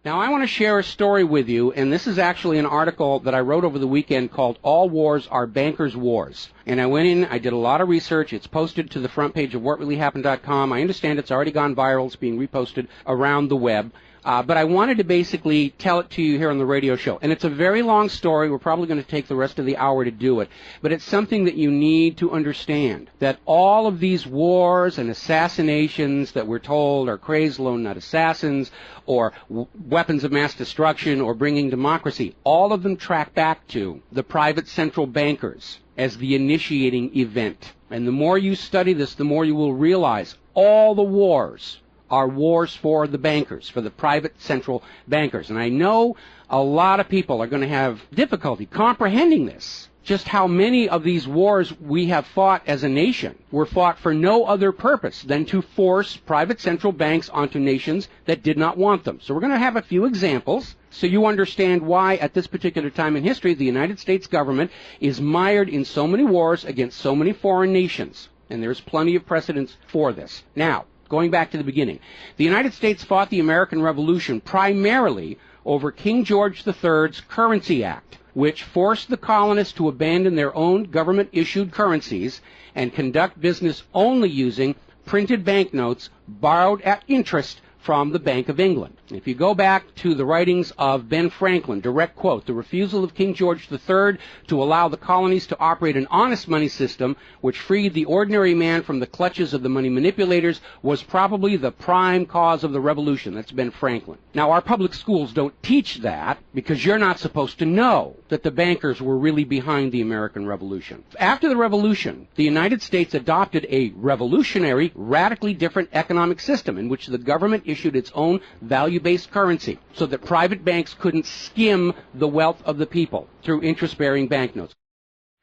Now, I want to share a story with you, and this is actually an article that I wrote over the weekend called All Wars Are Bankers' Wars. And I went in, I did a lot of research. It's posted to the front page of whatreallyhappened.com. I understand it's already gone viral. It's being reposted around the web. But I wanted to basically tell it to you here on the radio show. And it's a very long story. We're probably going to take the rest of the hour to do it. But it's something that you need to understand, that all of these wars and assassinations that we're told are crazed lone nut assassins or weapons of mass destruction or bringing democracy, all of them track back to the private central bankers as the initiating event. And the more you study this, the more you will realize all the wars are wars for the bankers, for the private central bankers. And I know a lot of people are going to have difficulty comprehending this, just how many of these wars we have fought as a nation were fought for no other purpose than to force private central banks onto nations that did not want them. So we're going to have a few examples so you understand why at this particular time in history the United States government is mired in so many wars against so many foreign nations. And there's plenty of precedents for this. Now, going back to the beginning, the United States fought the American Revolution primarily over King George III's Currency Act, which forced the colonists to abandon their own government-issued currencies and conduct business only using printed banknotes borrowed at interest from the Bank of England. If you go back to the writings of Ben Franklin, direct quote, the refusal of King George III to allow the colonies to operate an honest money system which freed the ordinary man from the clutches of the money manipulators was probably the prime cause of the revolution. That's Ben Franklin. Now, our public schools don't teach that because you're not supposed to know that the bankers were really behind the American Revolution. After the Revolution, the United States adopted a revolutionary, radically different economic system in which the government issued its own value-based currency so that private banks couldn't skim the wealth of the people through interest-bearing banknotes.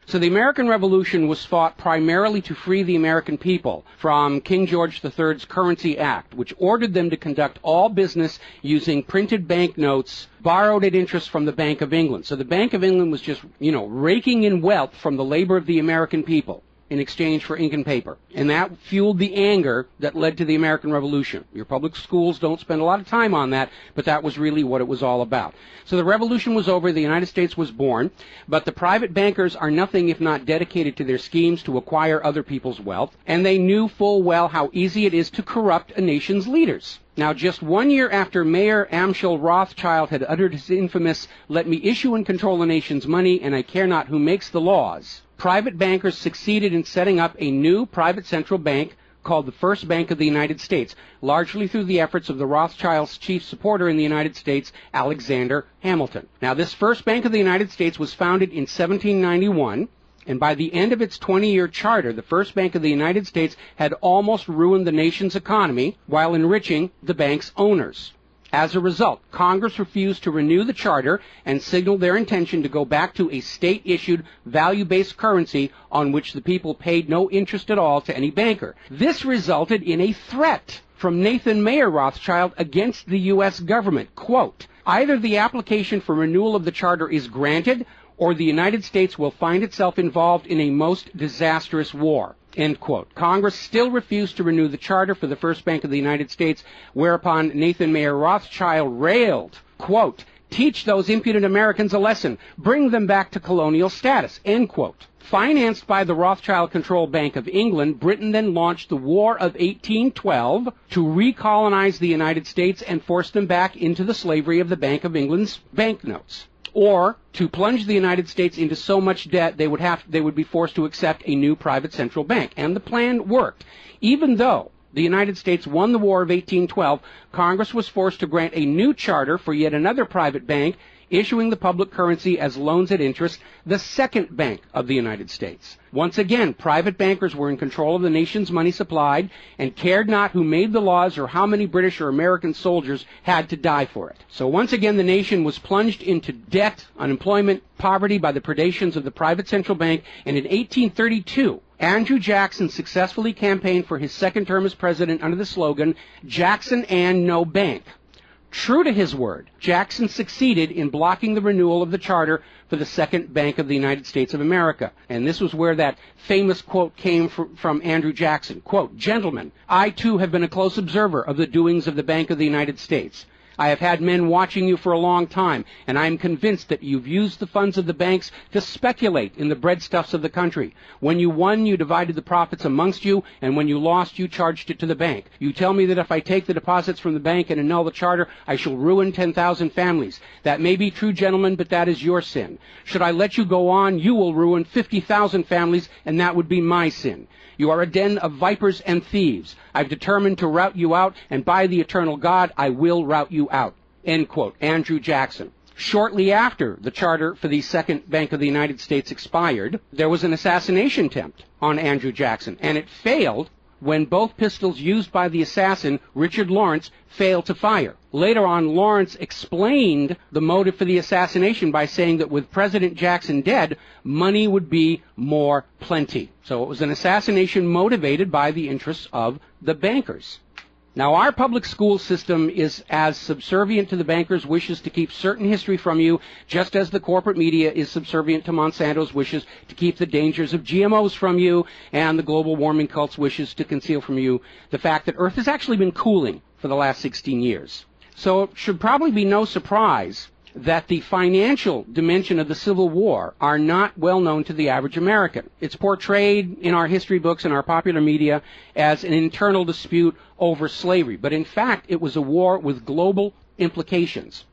So the American Revolution was fought primarily to free the American people from King George III's Currency Act, which ordered them to conduct all business using printed banknotes borrowed at interest from the Bank of England. So the Bank of England was just, raking in wealth from the labor of the American people in exchange for ink and paper. And that fueled the anger that led to the American Revolution. Your public schools don't spend a lot of time on that, but that was really what it was all about. So the revolution was over, the United States was born, but the private bankers are nothing if not dedicated to their schemes to acquire other people's wealth, and they knew full well how easy it is to corrupt a nation's leaders. Now, just 1 year after Mayor Amschel Rothschild had uttered his infamous, "Let me issue and control the nation's money, and I care not who makes the laws," private bankers succeeded in setting up a new private central bank called the First Bank of the United States, largely through the efforts of the Rothschilds' chief supporter in the United States, Alexander Hamilton. Now, this First Bank of the United States was founded in 1791, and by the end of its 20-year charter, the First Bank of the United States had almost ruined the nation's economy while enriching the bank's owners. As a result, Congress refused to renew the charter and signaled their intention to go back to a state-issued, value-based currency on which the people paid no interest at all to any banker. This resulted in a threat from Nathan Mayer Rothschild against the U.S. government. Quote, "Either the application for renewal of the charter is granted, or the United States will find itself involved in a most disastrous war." End quote. Congress still refused to renew the charter for the First Bank of the United States, whereupon Nathan Mayer Rothschild railed, quote, "Teach those impudent Americans a lesson. Bring them back to colonial status." End quote. Financed by the Rothschild-controlled Bank of England, Britain then launched the War of 1812 to recolonize the United States and force them back into the slavery of the Bank of England's banknotes, or to plunge the United States into so much debt they would be forced to accept a new private central bank. And the plan worked. Even though the United States won the War of 1812, Congress was forced to grant a new charter for yet another private bank, issuing the public currency as loans at interest, the Second Bank of the United States. Once again, private bankers were in control of the nation's money supply and cared not who made the laws or how many British or American soldiers had to die for it. So once again, the nation was plunged into debt, unemployment, poverty by the predations of the private central bank, and in 1832, Andrew Jackson successfully campaigned for his second term as president under the slogan, "Jackson and no bank." True to his word, Jackson succeeded in blocking the renewal of the charter for the Second Bank of the United States of America. And this was where that famous quote came from Andrew Jackson. Quote, "Gentlemen, I too have been a close observer of the doings of the Bank of the United States. I have had men watching you for a long time, and I am convinced that you've used the funds of the banks to speculate in the breadstuffs of the country. When you won, you divided the profits amongst you, and when you lost, you charged it to the bank. You tell me that if I take the deposits from the bank and annul the charter, I shall ruin 10,000 families. That may be true, gentlemen, but that is your sin. Should I let you go on, you will ruin 50,000 families, and that would be my sin. You are a den of vipers and thieves. I've determined to rout you out, and by the eternal God, I will rout you out. End quote. Andrew Jackson. Shortly after the charter for the Second Bank of the United States expired, there was an assassination attempt on Andrew Jackson, and it failed when both pistols used by the assassin, Richard Lawrence, failed to fire. Later on, Lawrence explained the motive for the assassination by saying that with President Jackson dead, money would be more plenty. So it was an assassination motivated by the interests of the bankers. Now, our public school system is as subservient to the bankers' wishes to keep certain history from you, just as the corporate media is subservient to Monsanto's wishes to keep the dangers of GMOs from you, and the global warming cult's wishes to conceal from you the fact that Earth has actually been cooling for the last 16 years. So it should probably be no surprise that the financial dimension of the Civil War are not well known to the average American. It's portrayed in our history books and our popular media as an internal dispute over slavery, but in fact it was a war with global implications.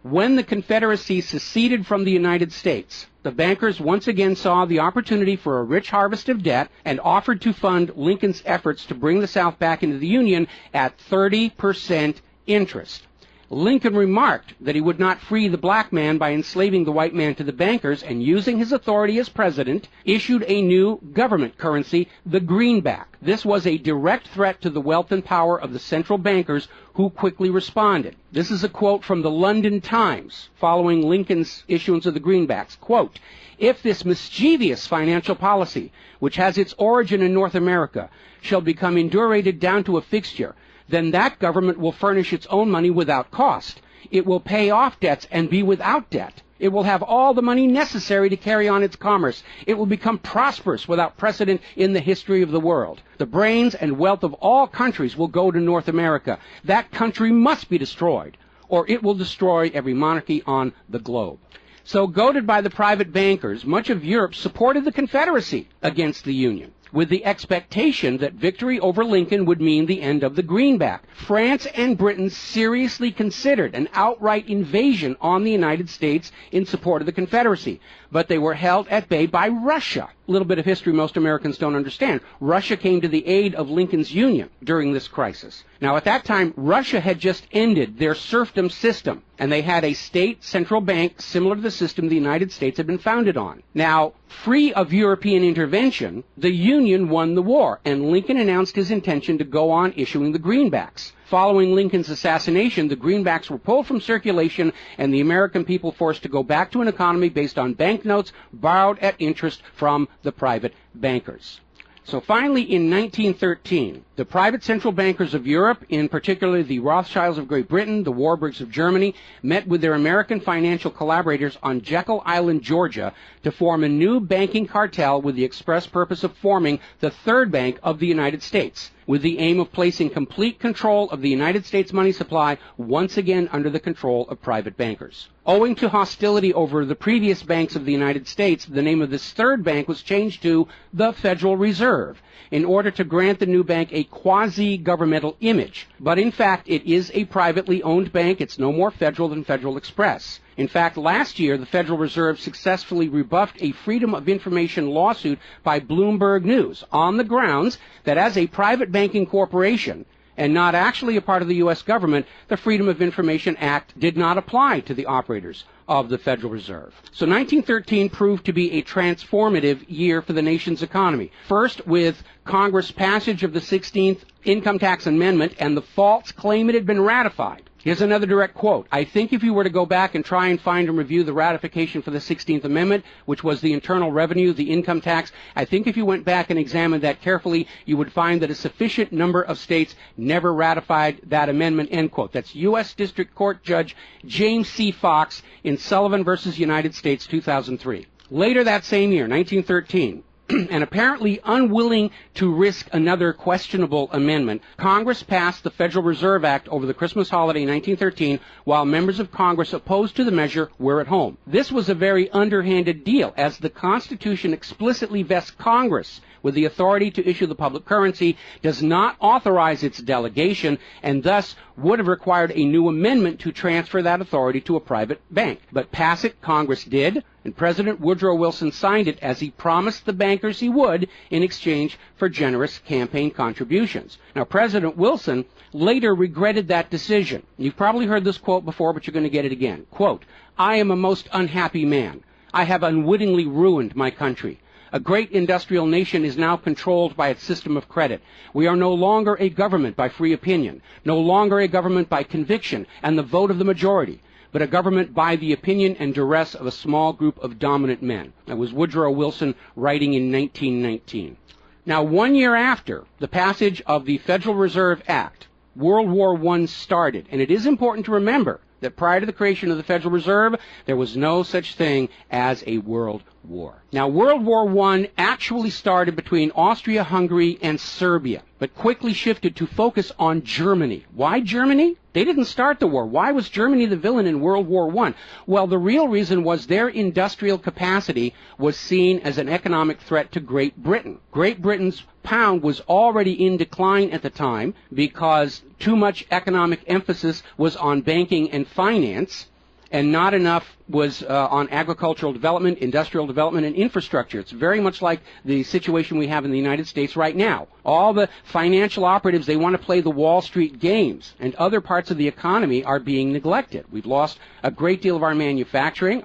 When the Confederacy seceded from the United States, the bankers once again saw the opportunity for a rich harvest of debt and offered to fund Lincoln's efforts to bring the South back into the Union at 30% interest. Lincoln remarked that he would not free the black man by enslaving the white man to the bankers, and using his authority as president, issued a new government currency, the greenback. This was a direct threat to the wealth and power of the central bankers, who quickly responded. This is a quote from the London Times following Lincoln's issuance of the greenbacks. Quote, "If this mischievous financial policy, which has its origin in North America, shall become indurated down to a fixture, then that government will furnish its own money without cost. It will pay off debts and be without debt. It will have all the money necessary to carry on its commerce. It will become prosperous without precedent in the history of the world. The brains and wealth of all countries will go to North America. That country must be destroyed, or it will destroy every monarchy on the globe." So, goaded by the private bankers, much of Europe supported the Confederacy against the Union, with the expectation that victory over Lincoln would mean the end of the greenback. France and Britain seriously considered an outright invasion on the United States in support of the Confederacy, but they were held at bay by Russia. A little bit of history most Americans don't understand. Russia came to the aid of Lincoln's Union during this crisis. Now, at that time, Russia had just ended their serfdom system, and they had a state central bank similar to the system the United States had been founded on. Now, free of European intervention, the Union won the war, and Lincoln announced his intention to go on issuing the greenbacks. Following Lincoln's assassination, the greenbacks were pulled from circulation, and the American people forced to go back to an economy based on banknotes borrowed at interest from the private bankers. So finally, in 1913, the private central bankers of Europe, in particular the Rothschilds of Great Britain, the Warburgs of Germany, met with their American financial collaborators on Jekyll Island, Georgia, to form a new banking cartel with the express purpose of forming the Third Bank of the United States, with the aim of placing complete control of the United States money supply once again under the control of private bankers. Owing to hostility over the previous banks of the United States, the name of this third bank was changed to the Federal Reserve, in order to grant the new bank a quasi-governmental image. But in fact, it is a privately owned bank. It's no more federal than Federal Express. In fact, last year, the Federal Reserve successfully rebuffed a Freedom of Information lawsuit by Bloomberg News on the grounds that as a private banking corporation, and not actually a part of the U.S. government, the Freedom of Information Act did not apply to the operators of the Federal Reserve. So 1913 proved to be a transformative year for the nation's economy. First, with Congress' passage of the 16th Income Tax Amendment and the false claim it had been ratified. Here's another direct quote. "I think if you were to go back and try and find and review the ratification for the 16th Amendment, which was the internal revenue, the income tax, I think if you went back and examined that carefully, you would find that a sufficient number of states never ratified that amendment," end quote. That's U.S. District Court Judge James C. Fox in Sullivan versus United States, 2003. Later that same year, 1913, and apparently unwilling to risk another questionable amendment, Congress passed the Federal Reserve Act over the Christmas holiday in 1913, while members of Congress opposed to the measure were at home. This was a very underhanded deal, as the Constitution explicitly vests Congress with the authority to issue the public currency, does not authorize its delegation, and thus would have required a new amendment to transfer that authority to a private bank. But pass it, Congress did, and President Woodrow Wilson signed it as he promised the bankers he would in exchange for generous campaign contributions. Now, President Wilson later regretted that decision. You've probably heard this quote before, but you're going to get it again. Quote, "I am a most unhappy man. I have unwittingly ruined my country. A great industrial nation is now controlled by its system of credit. We are no longer a government by free opinion, no longer a government by conviction and the vote of the majority, but a government by the opinion and duress of a small group of dominant men." That was Woodrow Wilson writing in 1919. Now, 1 year after the passage of the Federal Reserve Act, World War I started, and it is important to remember that prior to the creation of the Federal Reserve, there was no such thing as a world war. Now, World War I actually started between Austria-Hungary and Serbia, but quickly shifted to focus on Germany. Why Germany? They didn't start the war. Why was Germany the villain in World War I? Well, the real reason was their industrial capacity was seen as an economic threat to Great Britain. Great Britain's pound was already in decline at the time because too much economic emphasis was on banking and finance, and not enough was on agricultural development, industrial development, and infrastructure. It's very much like the situation we have in the United States right now. All the financial operatives, they want to play the Wall Street games, and other parts of the economy are being neglected. We've lost a great deal of our manufacturing.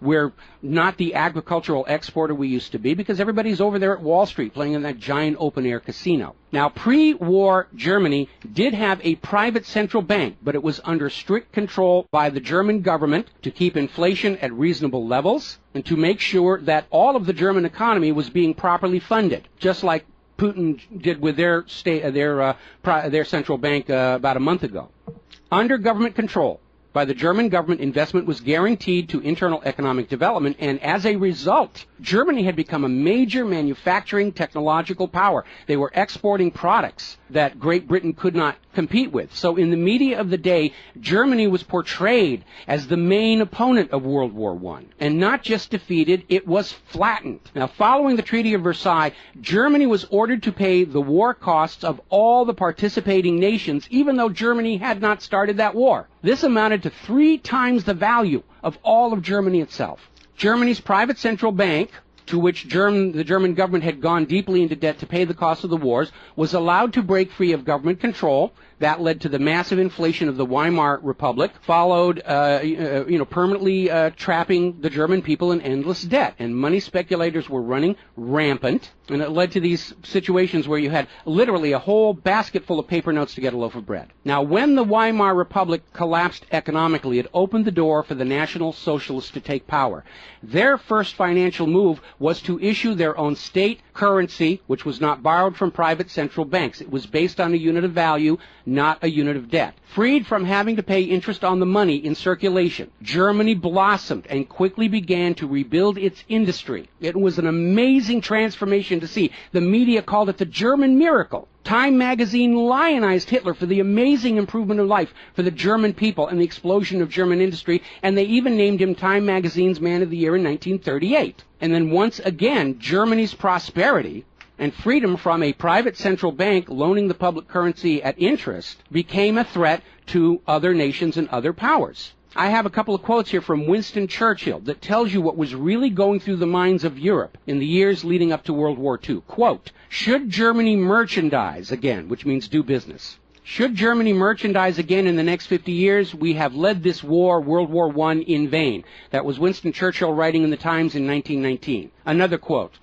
We're not the agricultural exporter we used to be because everybody's over there at Wall Street playing in that giant open-air casino. Now, pre-war Germany did have a private central bank, but it was under strict control by the German government to keep inflation at reasonable levels and to make sure that all of the German economy was being properly funded, just like Putin did with their central bank about a month ago. Under government control by the German government, investment was guaranteed to internal economic development, and as a result, Germany had become a major manufacturing technological power. They were exporting products that Great Britain could not compete with. So in the media of the day, Germany was portrayed as the main opponent of World War I. And not just defeated, it was flattened. Now, following the Treaty of Versailles, Germany was ordered to pay the war costs of all the participating nations, even though Germany had not started that war. This amounted to 3 times the value of all of Germany itself. Germany's private central bank, to which the German government had gone deeply into debt to pay the cost of the wars, was allowed to break free of government control. That led to the massive inflation of the Weimar Republic, followed, permanently trapping the German people in endless debt. And money speculators were running rampant, and it led to these situations where you had literally a whole basket full of paper notes to get a loaf of bread. Now, when the Weimar Republic collapsed economically, it opened the door for the National Socialists to take power. Their first financial move was to issue their own state currency, which was not borrowed from private central banks. It was based on a unit of value, not a unit of debt. Freed from having to pay interest on the money in circulation, Germany blossomed and quickly began to rebuild its industry. It was an amazing transformation to see. The media called it the German miracle. Time magazine lionized Hitler for the amazing improvement of life for the German people and the explosion of German industry, and they even named him Time magazine's Man of the Year in 1938. And then once again, Germany's prosperity and freedom from a private central bank loaning the public currency at interest became a threat to other nations and other powers. I have a couple of quotes here from Winston Churchill that tells you what was really going through the minds of Europe in the years leading up to World War II. Quote, "Should Germany merchandise again," which means do business, "should Germany merchandise again in the next 50 years, we have led this war, World War I, in vain." That was Winston Churchill writing in the Times in 1919. Another quote,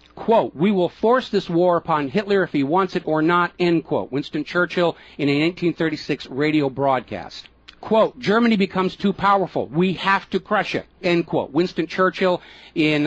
"We will force this war upon Hitler if he wants it or not," end quote. Winston Churchill in a 1936 radio broadcast. Quote, "Germany becomes too powerful. We have to crush it," end quote. Winston Churchill in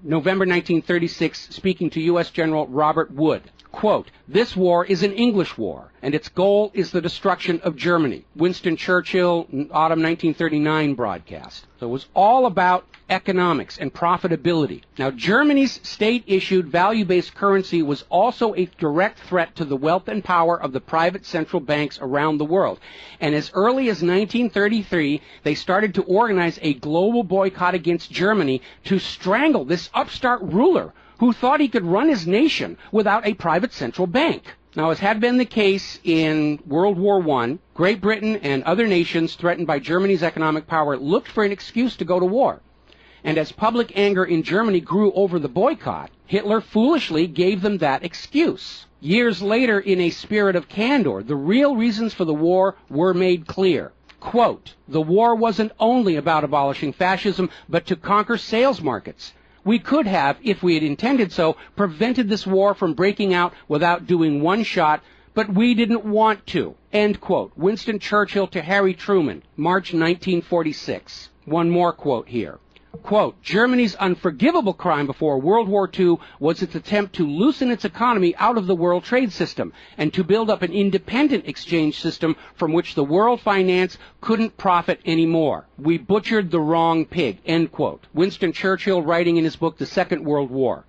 November 1936 speaking to U.S. General Robert Wood. Quote, "This war is an English war, and its goal is the destruction of Germany." Winston Churchill, autumn 1939 broadcast. So it was all about economics and profitability. Now, Germany's state-issued value-based currency was also a direct threat to the wealth and power of the private central banks around the world. And as early as 1933, they started to organize a global boycott against Germany to strangle this upstart ruler who thought he could run his nation without a private central bank. Now, as had been the case in World War I, Great Britain and other nations threatened by Germany's economic power looked for an excuse to go to war. And as public anger in Germany grew over the boycott, Hitler foolishly gave them that excuse. Years later, in a spirit of candor, the real reasons for the war were made clear. Quote, "The war wasn't only about abolishing fascism, but to conquer sales markets. We could have, if we had intended so, prevented this war from breaking out without doing one shot, but we didn't want to." End quote. Winston Churchill to Harry Truman, March 1946. One more quote here. Quote, "Germany's unforgivable crime before World War II was its attempt to loosen its economy out of the world trade system and to build up an independent exchange system from which the world finance couldn't profit anymore. We butchered the wrong pig." End quote. Winston Churchill writing in his book, The Second World War.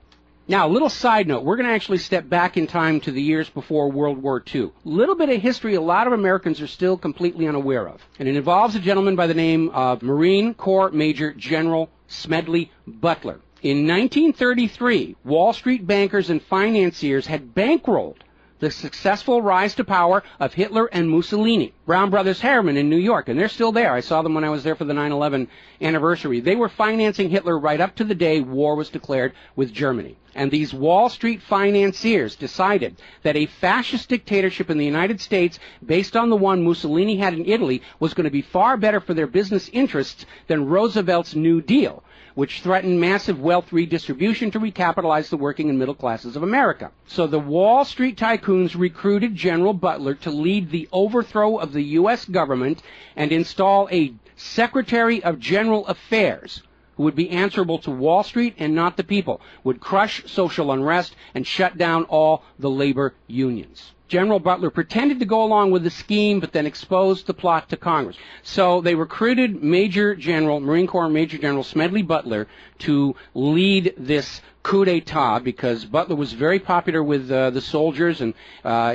Now, a little side note, we're going to actually step back in time to the years before World War II. A little bit of history a lot of Americans are still completely unaware of. And it involves a gentleman by the name of Marine Corps Major General Smedley Butler. In 1933, Wall Street bankers and financiers had bankrolled the successful rise to power of Hitler and Mussolini. Brown Brothers Harriman in New York, and they're still there. I saw them when I was there for the 9/11 anniversary. They were financing Hitler right up to the day war was declared with Germany. And these Wall Street financiers decided that a fascist dictatorship in the United States, based on the one Mussolini had in Italy, was going to be far better for their business interests than Roosevelt's New Deal, which threatened massive wealth redistribution to recapitalize the working and middle classes of America. So the Wall Street tycoons recruited General Butler to lead the overthrow of the U.S. government and install a Secretary of General Affairs who would be answerable to Wall Street and not the people, would crush social unrest and shut down all the labor unions. General Butler pretended to go along with the scheme, but then exposed the plot to Congress. So they recruited Marine Corps Major General Smedley Butler to lead this coup d'etat, because Butler was very popular with the soldiers, and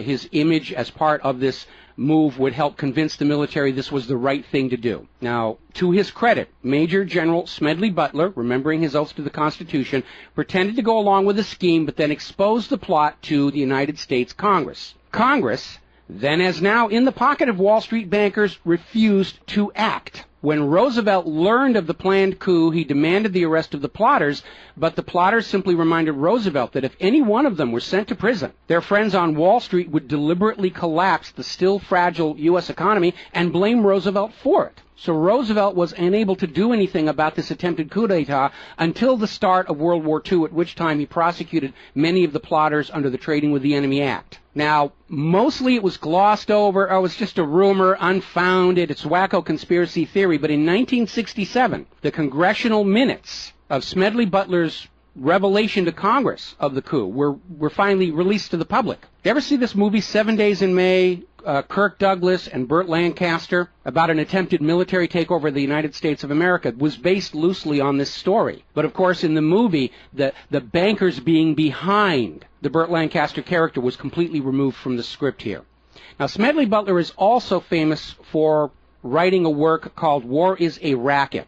his image as part of this move would help convince the military this was the right thing to do. Now, to his credit, Major General Smedley Butler, remembering his oath to the Constitution, pretended to go along with the scheme, but then exposed the plot to the United States Congress. Congress, then as now in the pocket of Wall Street bankers, refused to act. When Roosevelt learned of the planned coup, he demanded the arrest of the plotters, but the plotters simply reminded Roosevelt that if any one of them were sent to prison, their friends on Wall Street would deliberately collapse the still fragile U.S. economy and blame Roosevelt for it. So Roosevelt was unable to do anything about this attempted coup d'etat until the start of World War II, at which time he prosecuted many of the plotters under the Trading with the Enemy Act. Now, mostly it was glossed over. Oh, it's just a rumor, unfounded, it's wacko conspiracy theory. But in 1967, the congressional minutes of Smedley Butler's revelation to Congress of the coup were finally released to the public. You ever see this movie, 7 Days in May, Kirk Douglas and Burt Lancaster, about an attempted military takeover of the United States of America? It was based loosely on this story. But of course, in the movie, the bankers being behind the Burt Lancaster character was completely removed from the script here. Now, Smedley Butler is also famous for writing a work called War is a Racket.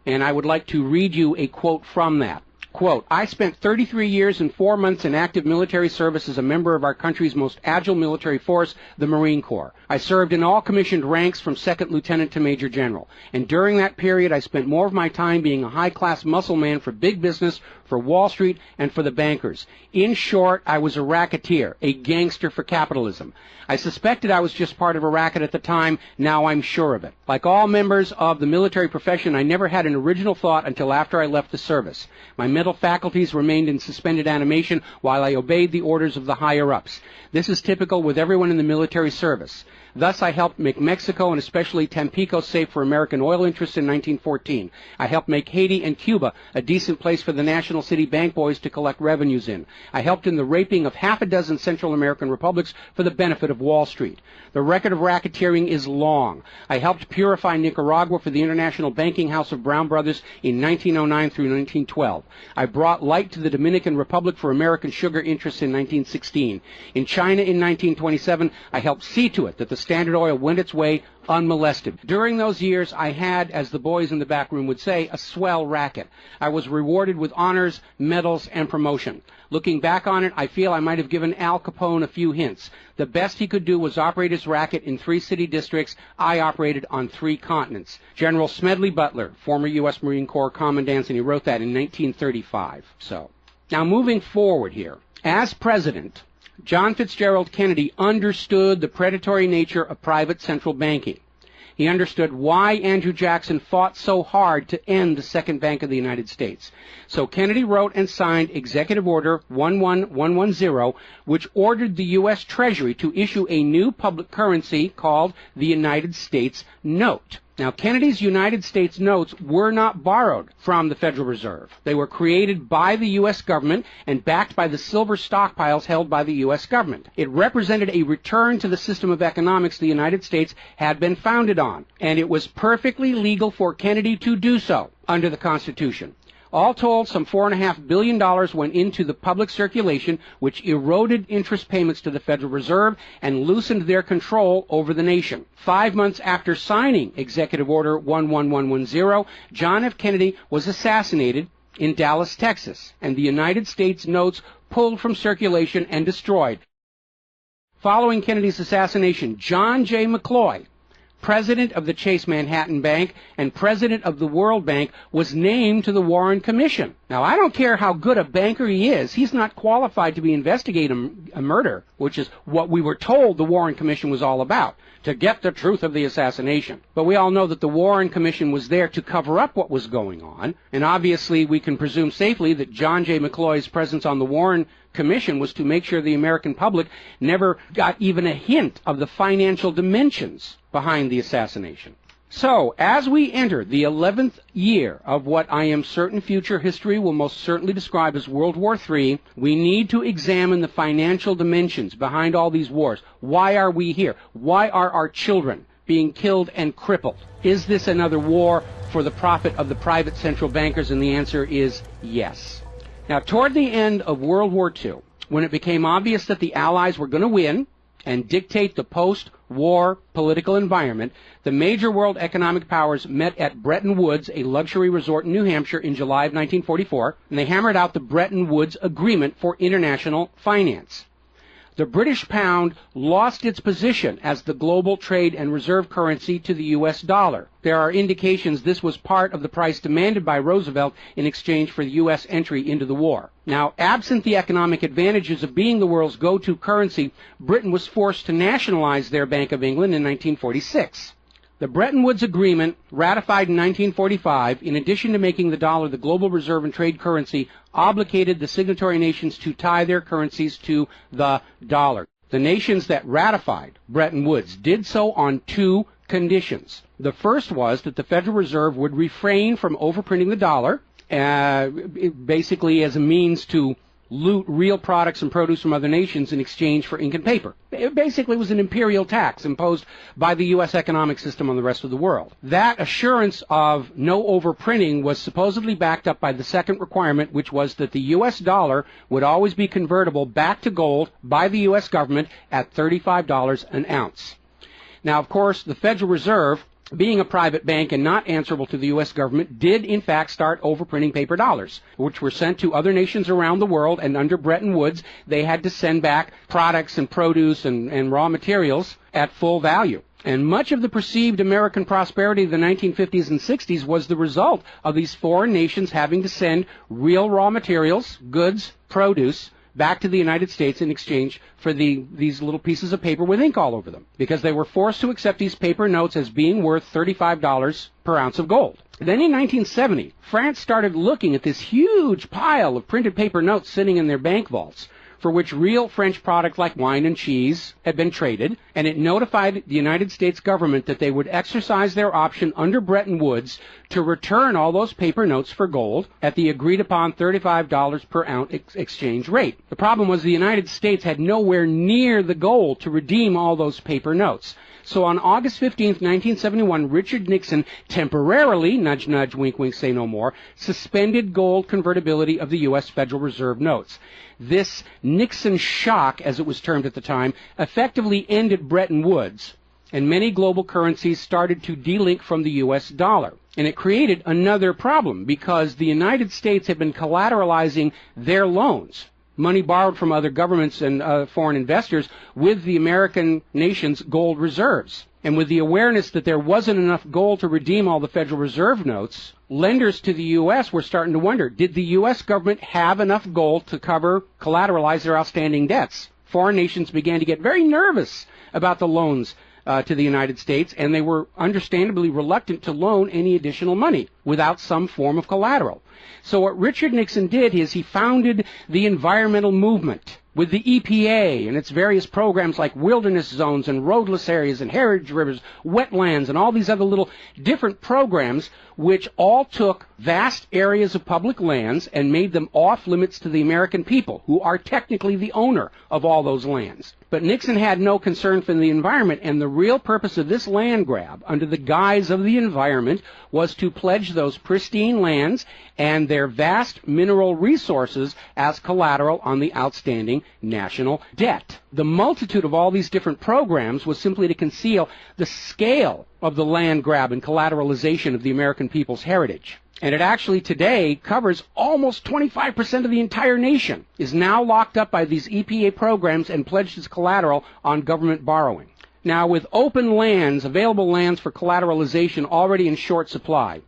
And I would like to read you a quote from that. Quote, "I spent 33 years and 4 months in active military service as a member of our country's most agile military force, the Marine Corps. I served in all commissioned ranks from second lieutenant to major general. And during that period, I spent more of my time being a high-class muscle man for big business, for Wall Street, and for the bankers. In short, I was a racketeer, a gangster for capitalism. I suspected I was just part of a racket at the time. Now I'm sure of it. Like all members of the military profession, I never had an original thought until after I left the service. My mental faculties remained in suspended animation while I obeyed the orders of the higher-ups. This is typical with everyone in the military service. Thus, I helped make Mexico and especially Tampico safe for American oil interests in 1914. I helped make Haiti and Cuba a decent place for the national international city bank boys to collect revenues in. I helped in the raping of half a dozen Central American republics for the benefit of Wall Street. The record of racketeering is long. I helped purify Nicaragua for the international banking house of Brown Brothers in 1909 through 1912. I brought light to the Dominican Republic for American sugar interests in 1916. In China in 1927, I helped see to it that the Standard Oil went its way unmolested. During those years, I had, as the boys in the back room would say, a swell racket. I was rewarded with honors, medals, and promotion. Looking back on it, I feel I might have given Al Capone a few hints. The best he could do was operate his racket in 3 city districts. I operated on 3 continents. General Smedley Butler, former U.S. Marine Corps Commandant, and he wrote that in 1935. Now moving forward here, as president, John Fitzgerald Kennedy understood the predatory nature of private central banking. He understood why Andrew Jackson fought so hard to end the Second Bank of the United States. So Kennedy wrote and signed Executive Order 11110, which ordered the U.S. Treasury to issue a new public currency called the United States Note. Now, Kennedy's United States notes were not borrowed from the Federal Reserve. They were created by the U.S. government and backed by the silver stockpiles held by the U.S. government. It represented a return to the system of economics the United States had been founded on, and it was perfectly legal for Kennedy to do so under the Constitution. All told, some $4.5 billion went into the public circulation, which eroded interest payments to the Federal Reserve and loosened their control over the nation. 5 months after signing Executive Order 11110, John F. Kennedy was assassinated in Dallas, Texas, and the United States notes pulled from circulation and destroyed. Following Kennedy's assassination, John J. McCloy, president of the Chase Manhattan Bank and president of the World Bank, was named to the Warren Commission. Now, I don't care how good a banker he is, he's not qualified to be investigating a murder, which is what we were told the Warren Commission was all about, to get the truth of the assassination. But we all know that the Warren Commission was there to cover up what was going on, and obviously we can presume safely that John J. McCloy's presence on the Warren Commission was to make sure the American public never got even a hint of the financial dimensions behind the assassination. So, as we enter the 11th year of what I am certain future history will most certainly describe as World War III, we need to examine the financial dimensions behind all these wars. Why are we here? Why are our children being killed and crippled? Is this another war for the profit of the private central bankers? And the answer is yes. Now, toward the end of World War II, when it became obvious that the Allies were going to win and dictate the post-war political environment, the major world economic powers met at Bretton Woods, a luxury resort in New Hampshire, in July of 1944, and they hammered out the Bretton Woods Agreement for international finance. The British pound lost its position as the global trade and reserve currency to the U.S. dollar. There are indications this was part of the price demanded by Roosevelt in exchange for the U.S. entry into the war. Now, absent the economic advantages of being the world's go-to currency, Britain was forced to nationalize their Bank of England in 1946. The Bretton Woods Agreement, ratified in 1945, in addition to making the dollar the global reserve and trade currency, obligated the signatory nations to tie their currencies to the dollar. The nations that ratified Bretton Woods did so on 2 conditions. The first was that the Federal Reserve would refrain from overprinting the dollar, basically as a means to loot real products and produce from other nations in exchange for ink and paper. It basically was an imperial tax imposed by the U.S. economic system on the rest of the world. That assurance of no overprinting was supposedly backed up by the second requirement, which was that the U.S. dollar would always be convertible back to gold by the U.S. government at $35 an ounce. Now, of course, the Federal Reserve, being a private bank and not answerable to the U.S. government, did in fact start overprinting paper dollars, which were sent to other nations around the world, and under Bretton Woods, they had to send back products and produce and raw materials at full value. And much of the perceived American prosperity of the 1950s and 60s was the result of these foreign nations having to send real raw materials, goods, produce, back to the United States in exchange for these little pieces of paper with ink all over them, because they were forced to accept these paper notes as being worth $35 per ounce of gold. Then in 1970, France started looking at this huge pile of printed paper notes sitting in their bank vaults. for which real French products like wine and cheese had been traded, and it notified the United States government that they would exercise their option under Bretton Woods to return all those paper notes for gold at the agreed-upon $35 per ounce exchange rate. The problem was the United States had nowhere near the gold to redeem all those paper notes. So on August 15, 1971, Richard Nixon temporarily, nudge, nudge, wink, wink, say no more, suspended gold convertibility of the U.S. Federal Reserve notes. This Nixon shock, as it was termed at the time, effectively ended Bretton Woods, and many global currencies started to delink from the U.S. dollar. And it created another problem because the United States had been collateralizing their loans, money borrowed from other governments and foreign investors, with the American nation's gold reserves. And with the awareness that there wasn't enough gold to redeem all the Federal Reserve notes, lenders to the U.S. were starting to wonder, did the U.S. government have enough gold to collateralize their outstanding debts? Foreign nations began to get very nervous about the loans to the United States, and they were understandably reluctant to loan any additional money without some form of collateral. So what Richard Nixon did is he founded the environmental movement with the EPA and its various programs like wilderness zones and roadless areas and heritage rivers, wetlands, and all these other little different programs which all took vast areas of public lands and made them off limits to the American people, who are technically the owner of all those lands. But Nixon had no concern for the environment, and the real purpose of this land grab, under the guise of the environment, was to pledge those pristine lands and their vast mineral resources as collateral on the outstanding national debt. The multitude of all these different programs was simply to conceal the scale of the land grab and collateralization of the American people's heritage. And it actually today covers almost 25% of the entire nation, is now locked up by these EPA programs and pledged as collateral on government borrowing. Now, with open lands, available lands for collateralization already in short supply,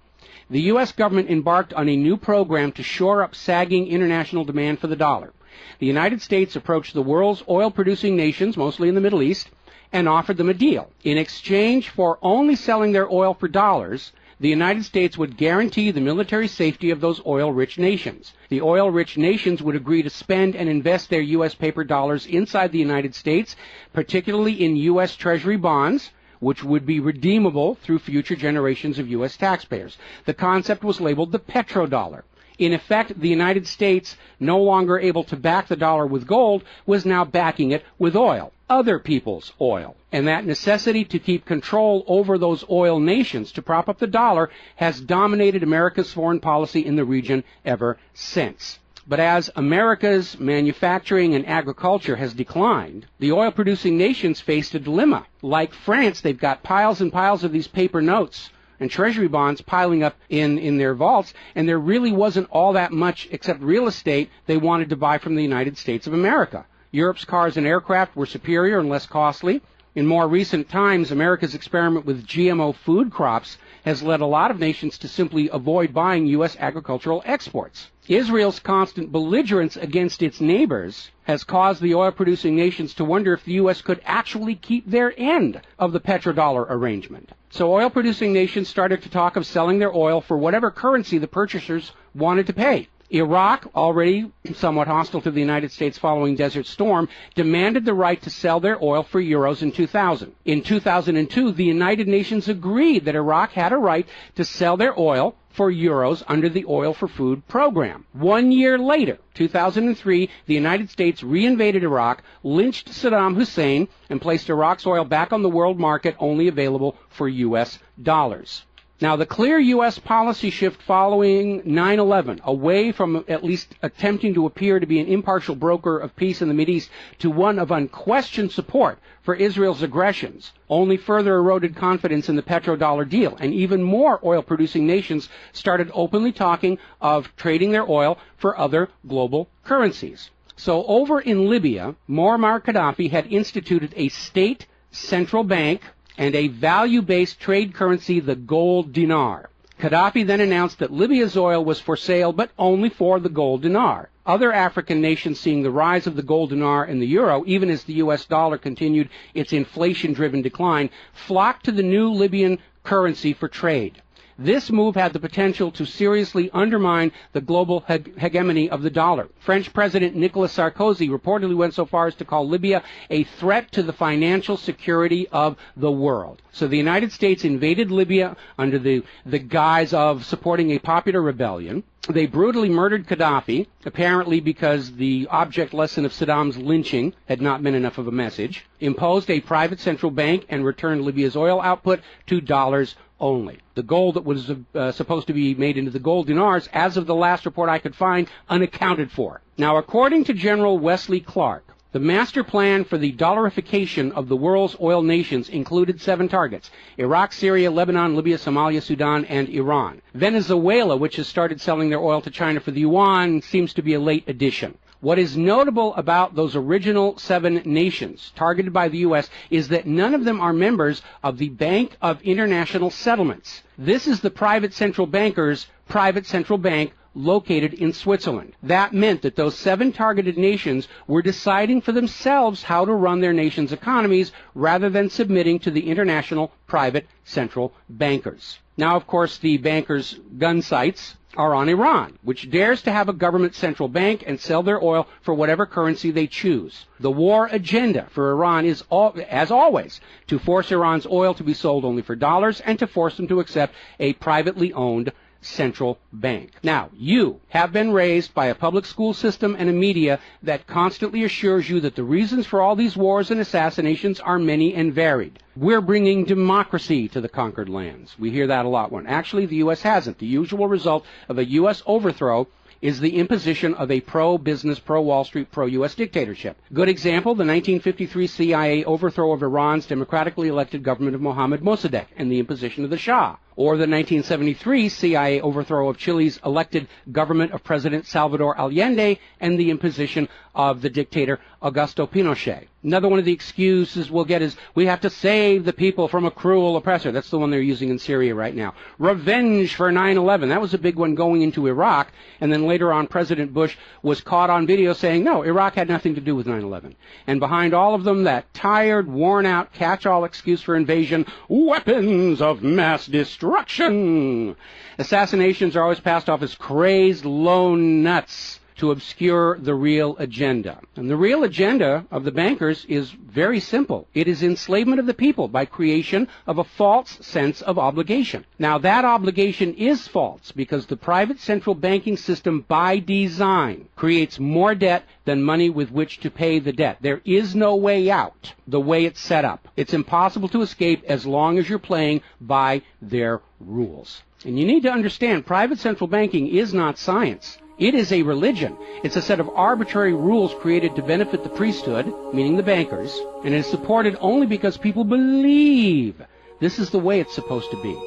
the U.S. government embarked on a new program to shore up sagging international demand for the dollar. The United States approached the world's oil-producing nations, mostly in the Middle East, and offered them a deal. In exchange for only selling their oil for dollars, the United States would guarantee the military safety of those oil-rich nations. The oil-rich nations would agree to spend and invest their U.S. paper dollars inside the United States, particularly in U.S. Treasury bonds, which would be redeemable through future generations of U.S. taxpayers. The concept was labeled the petrodollar. In effect, the United States, no longer able to back the dollar with gold, was now backing it with oil, other people's oil. And that necessity to keep control over those oil nations to prop up the dollar has dominated America's foreign policy in the region ever since. But as America's manufacturing and agriculture has declined, the oil-producing nations faced a dilemma. Like France, they've got piles and piles of these paper notes and treasury bonds piling up in their vaults, and there really wasn't all that much except real estate they wanted to buy from the United States of America. Europe's cars and aircraft were superior and less costly. In more recent times, America's experiment with GMO food crops has led a lot of nations to simply avoid buying U.S. agricultural exports. Israel's constant belligerence against its neighbors has caused the oil-producing nations to wonder if the U.S. could actually keep their end of the petrodollar arrangement. So oil-producing nations started to talk of selling their oil for whatever currency the purchasers wanted to pay. Iraq, already somewhat hostile to the United States following Desert Storm, demanded the right to sell their oil for euros in 2000. In 2002, the United Nations agreed that Iraq had a right to sell their oil for euros under the Oil for Food program. 1 year later, 2003, the United States reinvaded Iraq, lynched Saddam Hussein, and placed Iraq's oil back on the world market, only available for U.S. dollars. Now, the clear U.S. policy shift following 9/11, away from at least attempting to appear to be an impartial broker of peace in the Mideast to one of unquestioned support for Israel's aggressions, only further eroded confidence in the petrodollar deal, and even more oil-producing nations started openly talking of trading their oil for other global currencies. So over in Libya, Muammar Gaddafi had instituted a state central bank and a value-based trade currency, the gold dinar. Gaddafi then announced that Libya's oil was for sale, but only for the gold dinar. Other African nations, seeing the rise of the gold dinar and the euro, even as the U.S. dollar continued its inflation-driven decline, flocked to the new Libyan currency for trade. This move had the potential to seriously undermine the global hegemony of the dollar. French President Nicolas Sarkozy reportedly went so far as to call Libya a threat to the financial security of the world. So the United States invaded Libya under the guise of supporting a popular rebellion. They brutally murdered Gaddafi, apparently because the object lesson of Saddam's lynching had not been enough of a message, imposed a private central bank, and returned Libya's oil output to dollars only. The gold that was supposed to be made into the gold dinars, as of the last report I could find, unaccounted for. Now, according to General Wesley Clark, the master plan for the dollarification of the world's oil nations included 7 targets: Iraq, Syria, Lebanon, Libya, Somalia, Sudan, and Iran. Venezuela, which has started selling their oil to China for the yuan, seems to be a late addition. What is notable about those original 7 nations targeted by the U.S. is that none of them are members of the Bank of International Settlements. This is the private central banker's private central bank located in Switzerland. That meant that those 7 targeted nations were deciding for themselves how to run their nation's economies rather than submitting to the international private central bankers. Now, of course, the bankers' gun sights are on Iran, which dares to have a government central bank and sell their oil for whatever currency they choose. The war agenda for Iran is, as always, to force Iran's oil to be sold only for dollars and to force them to accept a privately owned central bank. Now, you have been raised by a public school system and a media that constantly assures you that the reasons for all these wars and assassinations are many and varied. We're bringing democracy to the conquered lands. We hear that a lot. When actually the U.S. hasn't. The usual result of a U.S. overthrow is the imposition of a pro-business, pro-Wall Street, pro-U.S. dictatorship. Good example, the 1953 CIA overthrow of Iran's democratically elected government of Mohammad Mossadegh and the imposition of the Shah. Or the 1973 CIA overthrow of Chile's elected government of President Salvador Allende and the imposition of the dictator Augusto Pinochet. Another one of the excuses we'll get is we have to save the people from a cruel oppressor. That's the one they're using in Syria right now. Revenge for 9/11. That was a big one going into Iraq. And then later on, President Bush was caught on video saying, no, Iraq had nothing to do with 9/11. And behind all of them, that tired, worn-out, catch-all excuse for invasion, weapons of mass destruction. Assassinations are always passed off as crazed lone nuts to obscure the real agenda. And the real agenda of the bankers is very simple. It is enslavement of the people by creation of a false sense of obligation. Now, that obligation is false because the private central banking system by design creates more debt than money with which to pay the debt. There is no way out the way it's set up. It's impossible to escape as long as you're playing by their rules. And you need to understand, private central banking is not science. It is a religion. It's a set of arbitrary rules created to benefit the priesthood, meaning the bankers, and it is supported only because people believe this is the way it's supposed to be.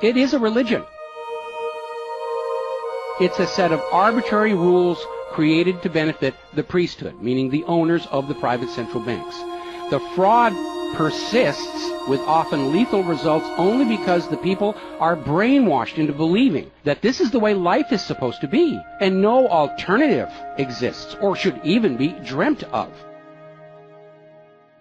It is a religion. It's a set of arbitrary rules created to benefit the priesthood, meaning the owners of the private central banks. The fraud persists with often lethal results only because the people are brainwashed into believing that this is the way life is supposed to be, and no alternative exists or should even be dreamt of.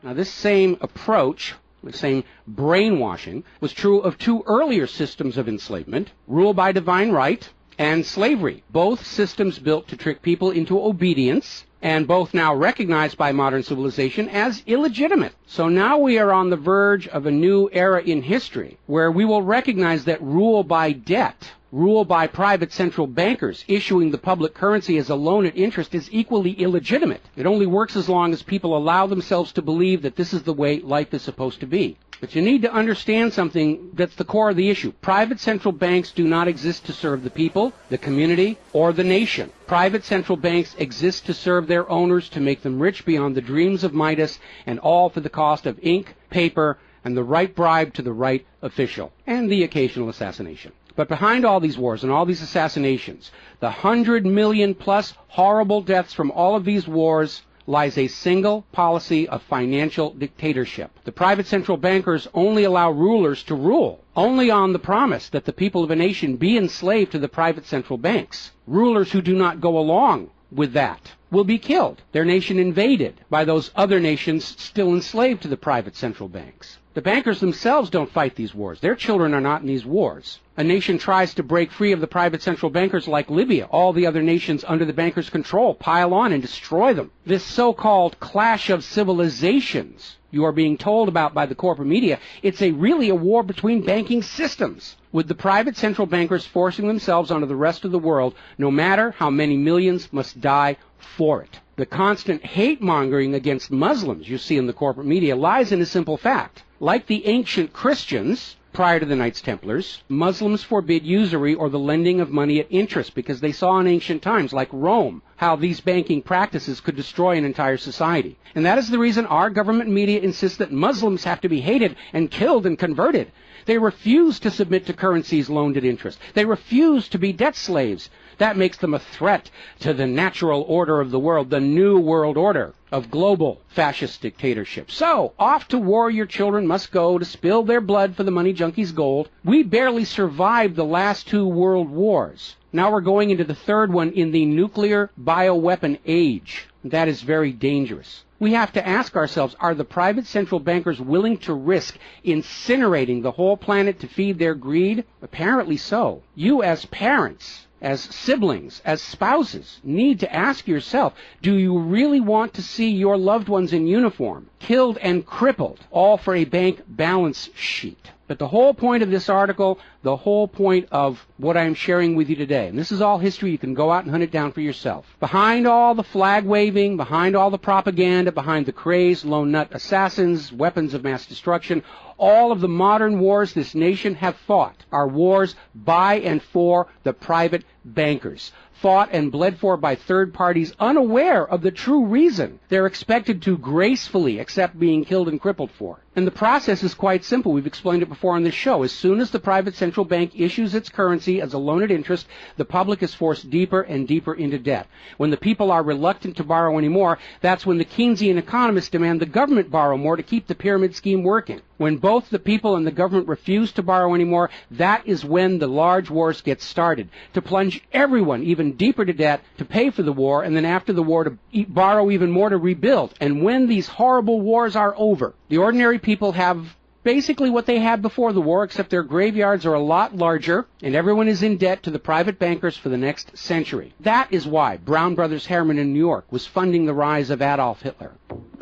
Now, this same approach, the same brainwashing, was true of 2 earlier systems of enslavement, rule by divine right and slavery, both systems built to trick people into obedience, and both now recognized by modern civilization as illegitimate. So now we are on the verge of a new era in history where we will recognize that rule by debt, rule by private central bankers issuing the public currency as a loan at interest is equally illegitimate. It only works as long as people allow themselves to believe that this is the way life is supposed to be. But you need to understand something that's the core of the issue. Private central banks do not exist to serve the people, the community, or the nation. Private central banks exist to serve their owners, to make them rich beyond the dreams of Midas, and all for the cost of ink, paper, and the right bribe to the right official, and the occasional assassination. But behind all these wars and all these assassinations, the 100 million plus horrible deaths from all of these wars lies a single policy of financial dictatorship. The private central bankers only allow rulers to rule, only on the promise that the people of a nation be enslaved to the private central banks. Rulers who do not go along with that will be killed, their nation invaded by those other nations still enslaved to the private central banks. The bankers themselves don't fight these wars. Their children are not in these wars. A nation tries to break free of the private central bankers like Libya. All the other nations under the bankers' control pile on and destroy them. This so-called clash of civilizations you are being told about by the corporate media, it's really a war between banking systems, with the private central bankers forcing themselves onto the rest of the world, no matter how many millions must die for it. The constant hate-mongering against Muslims you see in the corporate media lies in a simple fact. Like the ancient Christians, prior to the Knights Templars, Muslims forbid usury or the lending of money at interest because they saw in ancient times, like Rome, how these banking practices could destroy an entire society. And that is the reason our government media insists that Muslims have to be hated and killed and converted. They refuse to submit to currencies loaned at interest. They refuse to be debt slaves. That makes them a threat to the natural order of the world, the new world order of global fascist dictatorship. So, off to war your children must go to spill their blood for the money junkies' gold. We barely survived the last 2 world wars. Now we're going into the third one in the nuclear bioweapon age. That is very dangerous. We have to ask ourselves, are the private central bankers willing to risk incinerating the whole planet to feed their greed? Apparently so. You as parents, as siblings, as spouses, need to ask yourself, do you really want to see your loved ones in uniform, killed and crippled, all for a bank balance sheet? But the whole point of this article, the whole point of what I'm sharing with you today, and this is all history, you can go out and hunt it down for yourself. Behind all the flag waving, behind all the propaganda, behind the crazed lone nut assassins, weapons of mass destruction, all of the modern wars this nation have fought are wars by and for the private bankers, fought and bled for by third parties unaware of the true reason they're expected to gracefully accept being killed and crippled for. And the process is quite simple. We've explained it before on this show. As soon as the private central bank issues its currency as a loan at interest, the public is forced deeper and deeper into debt. When the people are reluctant to borrow anymore, that's when the Keynesian economists demand the government borrow more to keep the pyramid scheme working. When both the people and the government refuse to borrow anymore, that is when the large wars get started, to plunge everyone even deeper to debt to pay for the war, and then after the war to borrow even more to rebuild. And when these horrible wars are over, the ordinary people have basically what they had before the war, except their graveyards are a lot larger, and everyone is in debt to the private bankers for the next century. That is why Brown Brothers Harriman in New York was funding the rise of Adolf Hitler,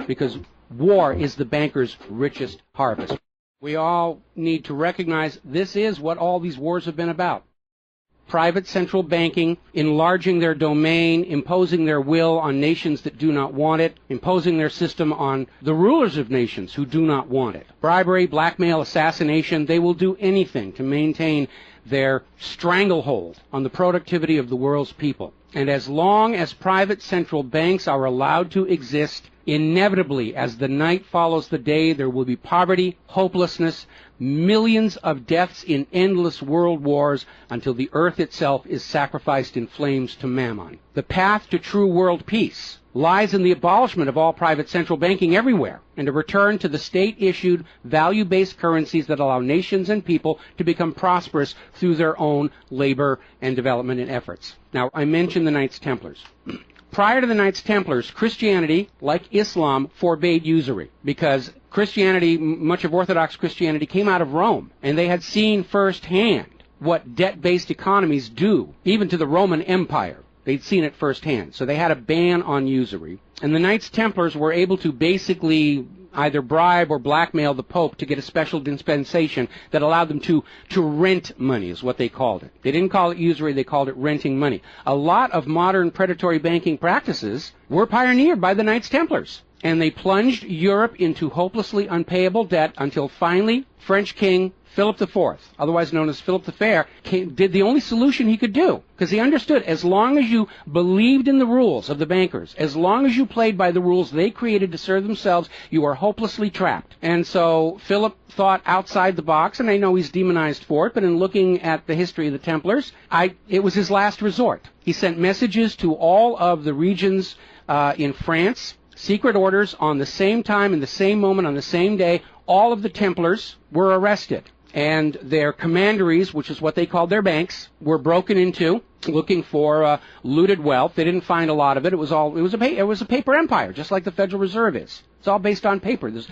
because war is the bankers' richest harvest. We all need to recognize this is what all these wars have been about. Private central banking, enlarging their domain, imposing their will on nations that do not want it, imposing their system on the rulers of nations who do not want it. Bribery, blackmail, assassination, they will do anything to maintain their stranglehold on the productivity of the world's people. And as long as private central banks are allowed to exist, inevitably, as the night follows the day, there will be poverty, hopelessness, millions of deaths in endless world wars until the earth itself is sacrificed in flames to Mammon. The path to true world peace lies in the abolishment of all private central banking everywhere and a return to the state-issued, value-based currencies that allow nations and people to become prosperous through their own labor and development and efforts. Now, I mentioned the Knights Templars. Prior to the Knights Templars, Christianity, like Islam, forbade usury because Christianity, much of Orthodox Christianity, came out of Rome, and they had seen firsthand what debt-based economies do, even to the Roman Empire. They'd seen it firsthand, so they had a ban on usury. And the Knights Templars were able to basically either bribe or blackmail the Pope to get a special dispensation that allowed them to rent money, is what they called it. They didn't call it usury, they called it renting money. A lot of modern predatory banking practices were pioneered by the Knights Templars. And they plunged Europe into hopelessly unpayable debt until finally French King Philip IV, otherwise known as Philip the Fair, did the only solution he could do, because he understood as long as you believed in the rules of the bankers, as long as you played by the rules they created to serve themselves, you are hopelessly trapped. And so Philip thought outside the box, and I know he's demonized for it, but in looking at the history of the Templars, it was his last resort. He sent messages to all of the regions in France secret orders on the same time, in the same moment, on the same day. All of the Templars were arrested, and their commanderies, which is what they called their banks, were broken into, looking for looted wealth. They didn't find a lot of it. It was a paper empire, just like the Federal Reserve is. It's all based on paper. There's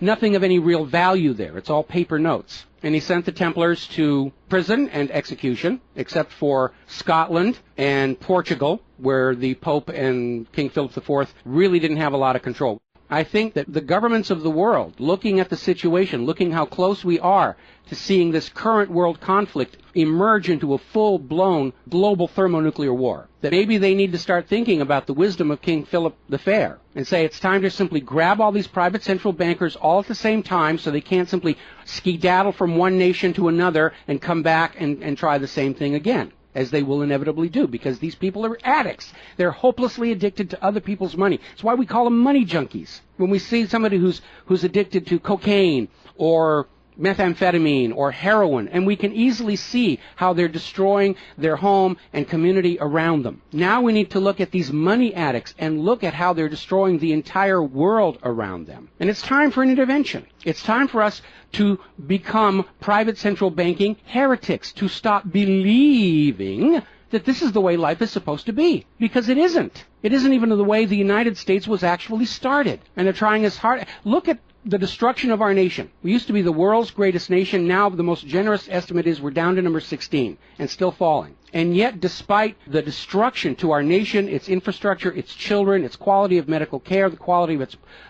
nothing of any real value there. It's all paper notes. And he sent the Templars to prison and execution, except for Scotland and Portugal, where the Pope and King Philip IV really didn't have a lot of control. I think that the governments of the world, looking at the situation, looking how close we are to seeing this current world conflict emerge into a full-blown global thermonuclear war, that maybe they need to start thinking about the wisdom of King Philip the Fair and say it's time to simply grab all these private central bankers all at the same time so they can't simply skedaddle from one nation to another and come back and try the same thing again, as they will inevitably do, because these people are addicts. They're hopelessly addicted to other people's money. It's why we call them money junkies. When we see somebody who's addicted to cocaine or methamphetamine or heroin, and we can easily see how they're destroying their home and community around them. Now we need to look at these money addicts and look at how they're destroying the entire world around them. And it's time for an intervention. It's time for us to become private central banking heretics, to stop believing that this is the way life is supposed to be, because it isn't. It isn't even the way the United States was actually started. And they're trying as hard. Look at the destruction of our nation. We used to be the world's greatest nation. Now the most generous estimate is we're down to number 16 and still falling. And yet, despite the destruction to our nation, its infrastructure, its children, its quality of medical care, the quality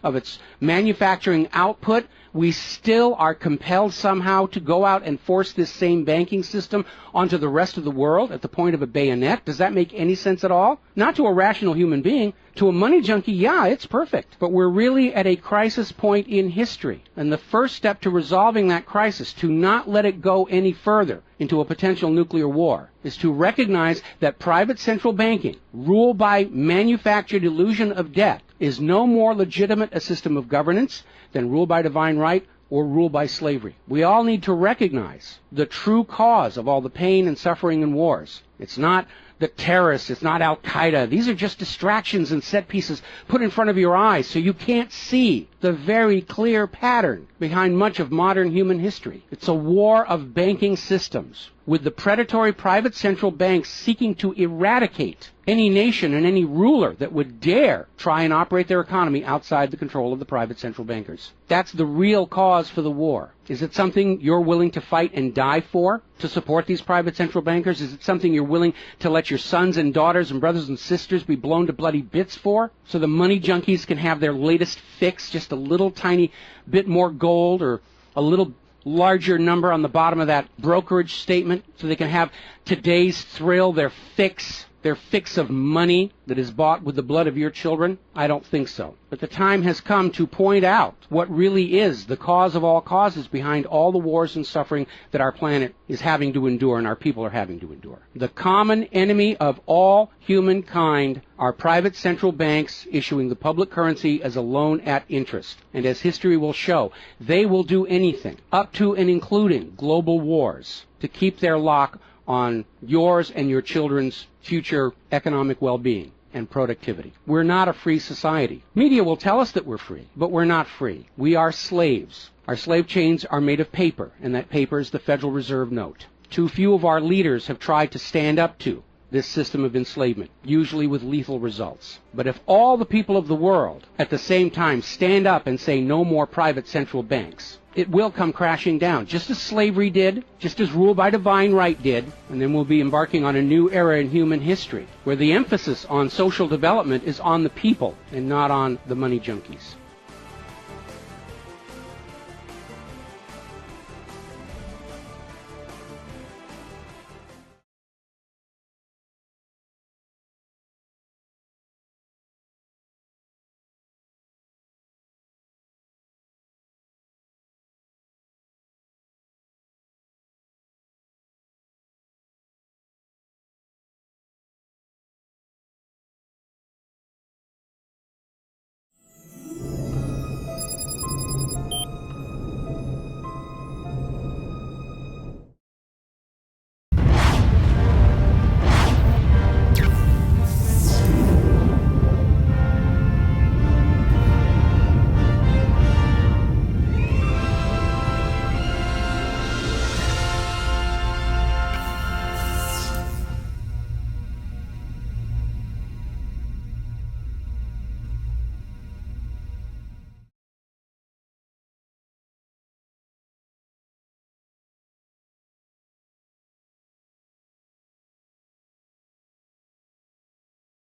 of its manufacturing output, we still are compelled somehow to go out and force this same banking system onto the rest of the world at the point of a bayonet. Does that make any sense at all? Not to a rational human being. To a money junkie, yeah, it's perfect. But we're really at a crisis point in history. And the first step to resolving that crisis, to not let it go any further into a potential nuclear war, is to recognize that private central banking, ruled by manufactured illusion of debt, is no more legitimate a system of governance than rule by divine right or rule by slavery. We all need to recognize the true cause of all the pain and suffering and wars. It's not the terrorists, it's not Al-Qaeda. These are just distractions and set pieces put in front of your eyes so you can't see the very clear pattern behind much of modern human history. It's a war of banking systems, with the predatory private central banks seeking to eradicate any nation and any ruler that would dare try and operate their economy outside the control of the private central bankers. That's the real cause for the war. Is it something you're willing to fight and die for, to support these private central bankers? Is it something you're willing to let your sons and daughters and brothers and sisters be blown to bloody bits for, so the money junkies can have their latest fix, just a little tiny bit more gold or a little larger number on the bottom of that brokerage statement, so they can have today's thrill, their fix of money that is bought with the blood of your children? I don't think so. But the time has come to point out what really is the cause of all causes behind all the wars and suffering that our planet is having to endure and our people are having to endure. The common enemy of all humankind are private central banks issuing the public currency as a loan at interest. And as history will show, they will do anything, up to and including global wars, to keep their lock on yours and your children's future economic well-being and productivity. We're not a free society. Media will tell us that we're free, but we're not free. We are slaves. Our slave chains are made of paper, and that paper is the Federal Reserve note. Too few of our leaders have tried to stand up to this system of enslavement, usually with lethal results. But if all the people of the world at the same time stand up and say no more private central banks, it will come crashing down, just as slavery did, just as rule by divine right did, and then we'll be embarking on a new era in human history, where the emphasis on social development is on the people and not on the money junkies.